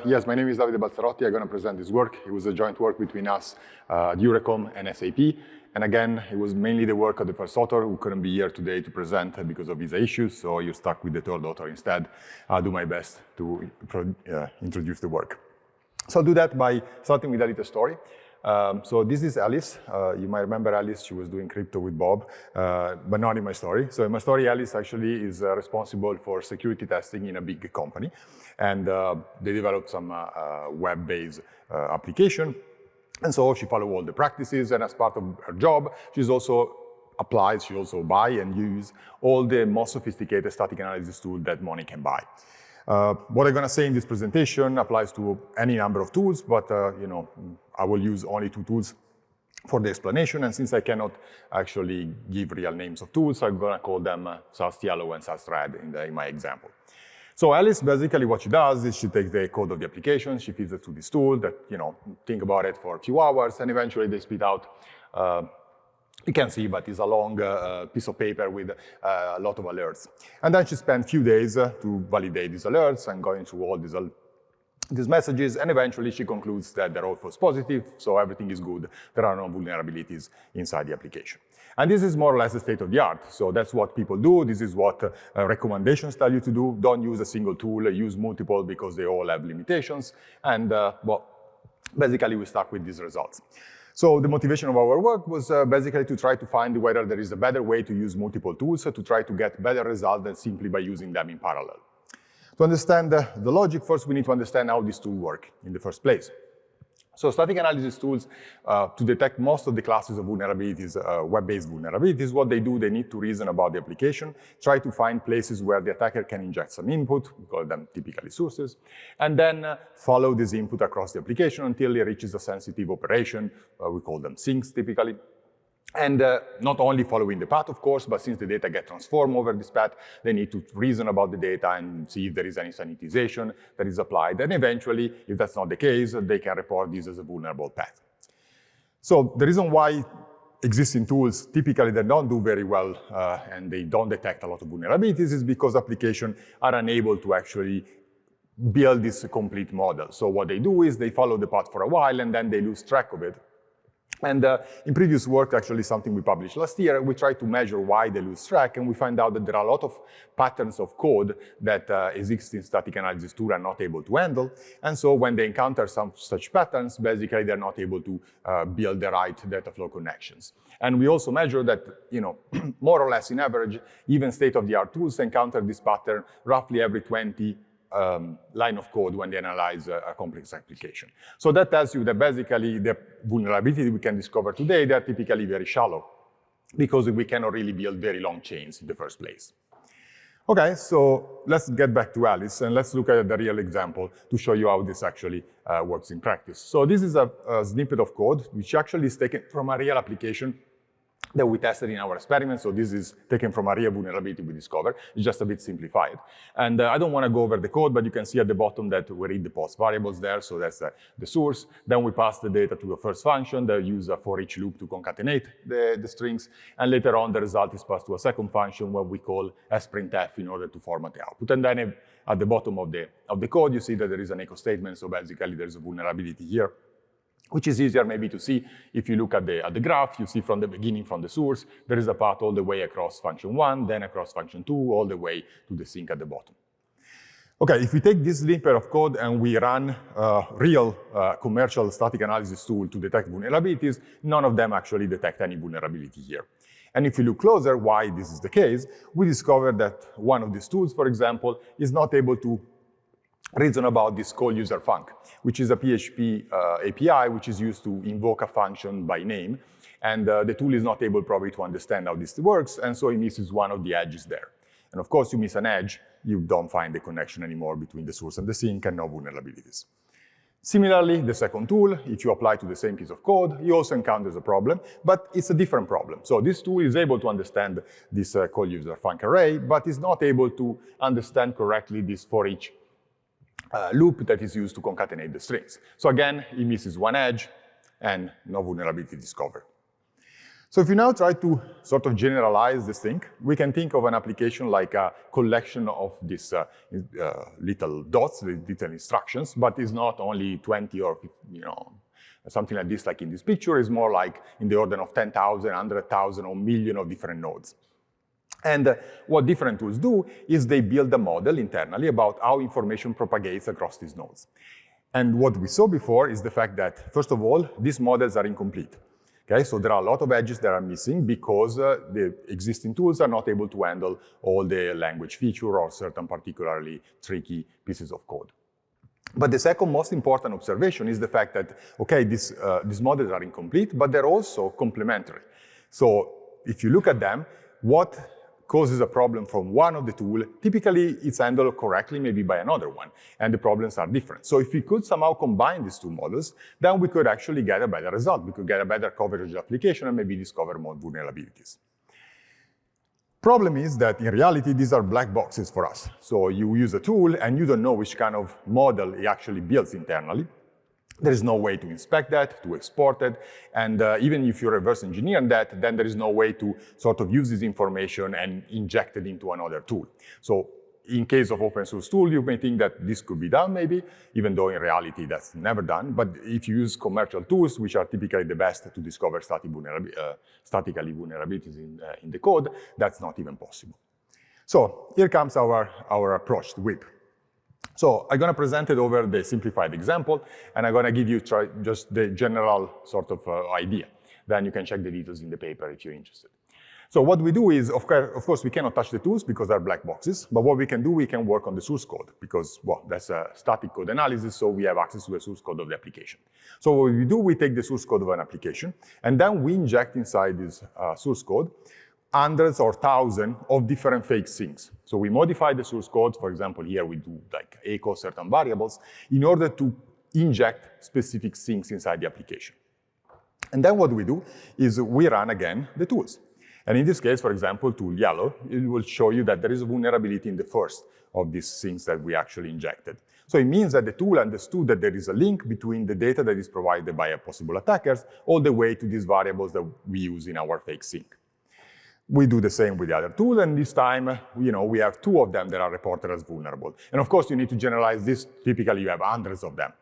Yes, my name is Davide Balzarotti. I'm going to present this work. It was a joint work between us, EURECOM and SAP. And again, it was mainly the work of the first author who couldn't be here today to present because of visa issues, so you're stuck with the third author instead. I'll do my best to introduce the work. So I'll do that by starting with a little story. So this is Alice. You might remember Alice. She was doing crypto with Bob, but not in my story. So in my story, Alice actually is responsible for security testing in a big company. And they developed some web-based application. And so she followed all the practices. And as part of her job, she also buy and use all the most sophisticated static analysis tools that money can buy. What I'm going to say in this presentation applies to any number of tools, but I will use only 2 tools for the explanation. And since I cannot actually give real names of tools, I'm going to call them SAST Yellow and SAST Red in my example. So Alice, basically what she does is she takes the code of the application, she feeds it to this tool that, think about it for a few hours, and eventually they spit out you can see, but it's a long piece of paper with a lot of alerts. And then she spent a few days to validate these alerts and going through all these messages, and eventually she concludes that they're all false positive, so everything is good. There are no vulnerabilities inside the application. And this is more or less the state of the art. So that's what people do. This is what recommendations tell you to do. Don't use a single tool, use multiple because they all have limitations. And basically we stuck with these results. So the motivation of our work was basically to try to find whether there is a better way to use multiple tools to try to get better results than simply by using them in parallel. To understand the logic, first we need to understand how these tools work in the first place. So static analysis tools, to detect most of the classes of vulnerabilities, web-based vulnerabilities, what they do, they need to reason about the application, try to find places where the attacker can inject some input, we call them typically sources, and then follow this input across the application until it reaches a sensitive operation, we call them sinks typically. And not only following the path, of course, but since the data get transformed over this path, they need to reason about the data and see if there is any sanitization that is applied. And eventually, if that's not the case, they can report this as a vulnerable path. So the reason why existing tools, typically they don't do very well and they don't detect a lot of vulnerabilities is because applications are unable to actually build this complete model. So what they do is they follow the path for a while and then they lose track of it. And in previous work, actually something we published last year, we tried to measure why they lose track, and we find out that there are a lot of patterns of code that existing static analysis tools are not able to handle. And so when they encounter some such patterns, basically they're not able to build the right data flow connections. And we also measure that, more or less in average, even state-of-the-art tools encounter this pattern roughly every 20 line of code when they analyze a complex application. So that tells you that basically the vulnerability we can discover today, they're typically very shallow because we cannot really build very long chains in the first place. Okay, so let's get back to Alice and let's look at the real example to show you how this actually works in practice. So this is a snippet of code which actually is taken from a real application that we tested in our experiment. So this is taken from a real vulnerability we discovered. It's just a bit simplified. And I don't want to go over the code, but you can see at the bottom that we read the post variables there. So that's the source. Then we pass the data to the first function that uses a for each loop to concatenate the strings. And later on, the result is passed to a second function, what we call sprintf, in order to format the output. And then at the bottom of the code, you see that there is an echo statement. So basically, there's a vulnerability here, which is easier maybe to see. If you look at the graph, you see from the beginning, from the source, there is a path all the way across function 1, then across function 2, all the way to the sink at the bottom. Okay, if we take this snippet of code and we run a real commercial static analysis tool to detect vulnerabilities, none of them actually detect any vulnerability here. And if you look closer why this is the case, we discover that one of these tools, for example, is not able to reason about this call user func, which is a PHP API, which is used to invoke a function by name. And the tool is not able probably to understand how this works, and so it misses one of the edges there. And of course, you miss an edge, you don't find the connection anymore between the source and the sink, and no vulnerabilities. Similarly, the second tool, if you apply to the same piece of code, you also encounter a problem, but it's a different problem. So this tool is able to understand this call user func array, but is not able to understand correctly this for each loop that is used to concatenate the strings. So again, it misses one edge and no vulnerability discovered. So if we now try to sort of generalize this thing, we can think of an application like a collection of these little dots, little instructions, but it's not only 20 or, something like this, like in this picture. It's more like in the order of 10,000, 100,000, or million of different nodes. And what different tools do is they build a model internally about how information propagates across these nodes. And what we saw before is the fact that, first of all, these models are incomplete. Okay, so there are a lot of edges that are missing because the existing tools are not able to handle all the language feature or certain particularly tricky pieces of code. But the second most important observation is the fact that, okay, these models are incomplete, but they're also complementary. So if you look at them, what causes a problem from one of the tools, typically it's handled correctly maybe by another one, and the problems are different. So if we could somehow combine these two models, then we could actually get a better result. We could get a better coverage of the application and maybe discover more vulnerabilities. Problem is that in reality, these are black boxes for us. So you use a tool and you don't know which kind of model it actually builds internally. There is no way to inspect that, to export it, and even if you reverse engineer that, then there is no way to sort of use this information and inject it into another tool. So in case of open source tool, you may think that this could be done maybe, even though in reality that's never done. But if you use commercial tools, which are typically the best to discover statically vulnerabilities in the code, that's not even possible. So here comes our approach to WIP. So I'm going to present it over the simplified example, and I'm going to give you just the general sort of idea. Then you can check the details in the paper if you're interested. So what we do is, of course, we cannot touch the tools because they're black boxes, but what we can do, we can work on the source code because, well, that's a static code analysis, so we have access to the source code of the application. So what we do, we take the source code of an application, and then we inject inside this source code hundreds or thousands of different fake things. So we modify the source code. For example, here we do like echo certain variables in order to inject specific things inside the application. And then what we do is we run again the tools. And in this case, for example, tool yellow, it will show you that there is a vulnerability in the first of these things that we actually injected. So it means that the tool understood that there is a link between the data that is provided by possible attackers all the way to these variables that we use in our fake sync. We do the same with the other tool, and this time, we have two of them that are reported as vulnerable. And of course, you need to generalize this. Typically, you have hundreds of them.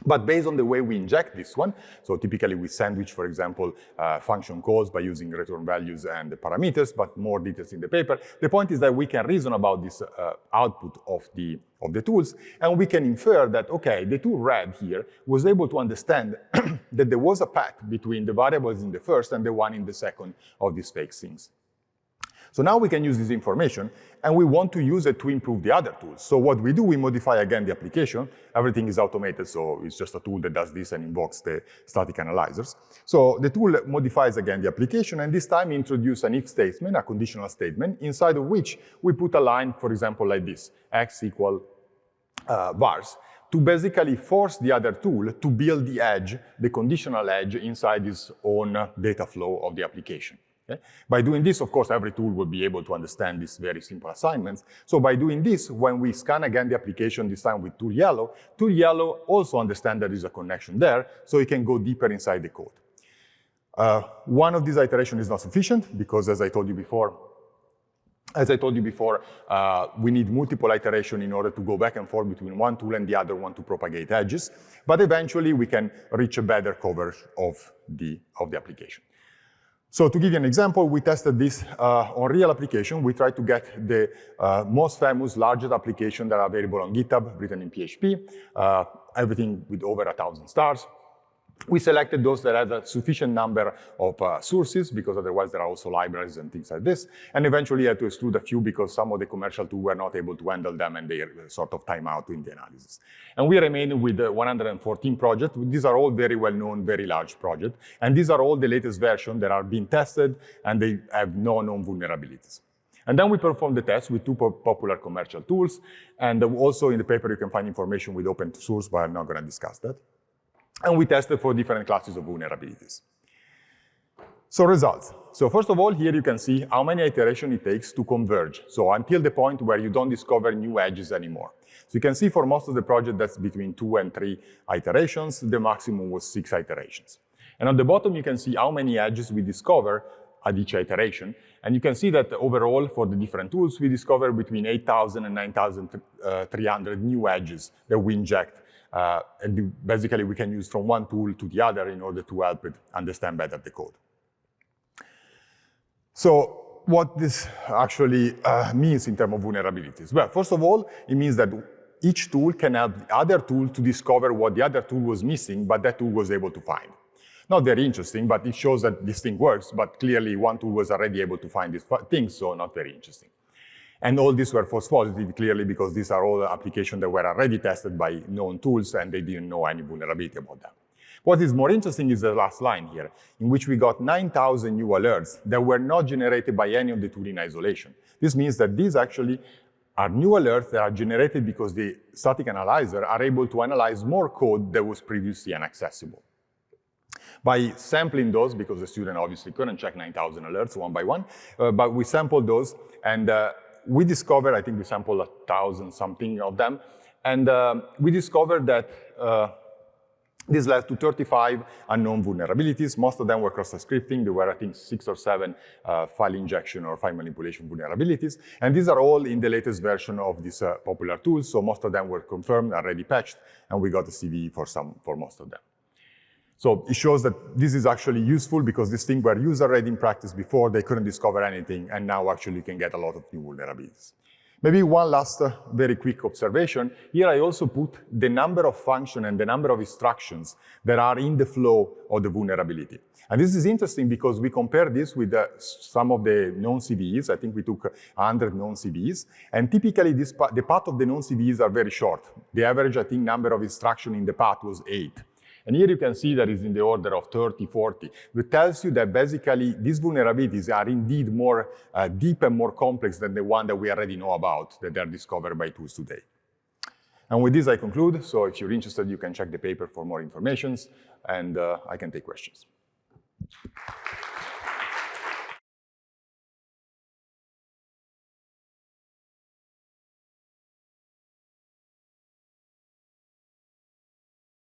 But based on the way we inject this one, so typically we sandwich, for example, function calls by using return values and the parameters, but more details in the paper. The point is that we can reason about this output of the tools, and we can infer that, okay, the tool red here was able to understand that there was a path between the variables in the first and the one in the second of these fake things. So now we can use this information, and we want to use it to improve the other tools. So what we do, we modify again the application. Everything is automated, so it's just a tool that does this and invokes the static analyzers. So the tool modifies again the application, and this time introduce an if statement, a conditional statement, inside of which we put a line, for example, like this, x equal vars, to basically force the other tool to build the edge, the conditional edge, inside its own data flow of the application. Okay? By doing this, of course, every tool will be able to understand these very simple assignments. So by doing this, when we scan again the application, this time with tool yellow also understands there is a connection there, so it can go deeper inside the code. One of these iterations is not sufficient because, as I told you before, we need multiple iterations in order to go back and forth between one tool and the other one to propagate edges. But eventually, we can reach a better coverage of the application. So to give you an example, we tested this on real application. We tried to get the most famous, largest application that are available on GitHub, written in PHP, everything with over 1,000 stars. We selected those that had a sufficient number of sources, because otherwise there are also libraries and things like this. And eventually had to exclude a few because some of the commercial tools were not able to handle them and they sort of time out in the analysis. And we remain with 114 projects. These are all very well-known, very large projects. And these are all the latest versions that are being tested, and they have no known vulnerabilities. And then we performed the test with two popular commercial tools. And also in the paper you can find information with open source, but I'm not going to discuss that. And we tested for different classes of vulnerabilities. So results. So first of all, here you can see how many iterations it takes to converge. So until the point where you don't discover new edges anymore. So you can see for most of the project that's between 2 and 3 iterations. The maximum was 6 iterations. And on the bottom, you can see how many edges we discover at each iteration. And you can see that overall, for the different tools, we discover between 8,000 and 9,300 new edges that we inject. And basically, we can use from one tool to the other in order to help it understand better the code. So what this actually means in terms of vulnerabilities? Well, first of all, it means that each tool can help the other tool to discover what the other tool was missing, but that tool was able to find. Not very interesting, but it shows that this thing works, but clearly one tool was already able to find these things, so not very interesting. And all these were false positive, clearly, because these are all applications that were already tested by known tools, and they didn't know any vulnerability about them. What is more interesting is the last line here, in which we got 9,000 new alerts that were not generated by any of the tools in isolation. This means that these actually are new alerts that are generated because the static analyzer are able to analyze more code that was previously inaccessible. By sampling those, because the student obviously couldn't check 9,000 alerts one by one, but we sampled those, and we discovered, I think we sampled 1,000 something of them, and we discovered that this led to 35 unknown vulnerabilities. Most of them were cross-site scripting. There were, I think, 6 or 7 file injection or file manipulation vulnerabilities. And these are all in the latest version of this popular tool, so most of them were confirmed, already patched, and we got a CVE for most of them. So it shows that this is actually useful because these things were used already in practice before, they couldn't discover anything, and now actually you can get a lot of new vulnerabilities. Maybe one last very quick observation. Here I also put the number of functions and the number of instructions that are in the flow of the vulnerability. And this is interesting because we compare this with some of the known CVEs. I think we took 100 known CVEs. And typically the path of the known CVEs are very short. The average, I think, number of instructions in the path was 8. And here you can see that it's in the order of 30, 40, which tells you that basically these vulnerabilities are indeed more deep and more complex than the one that we already know about, that are discovered by tools today. And with this I conclude, so if you're interested, you can check the paper for more information, and I can take questions.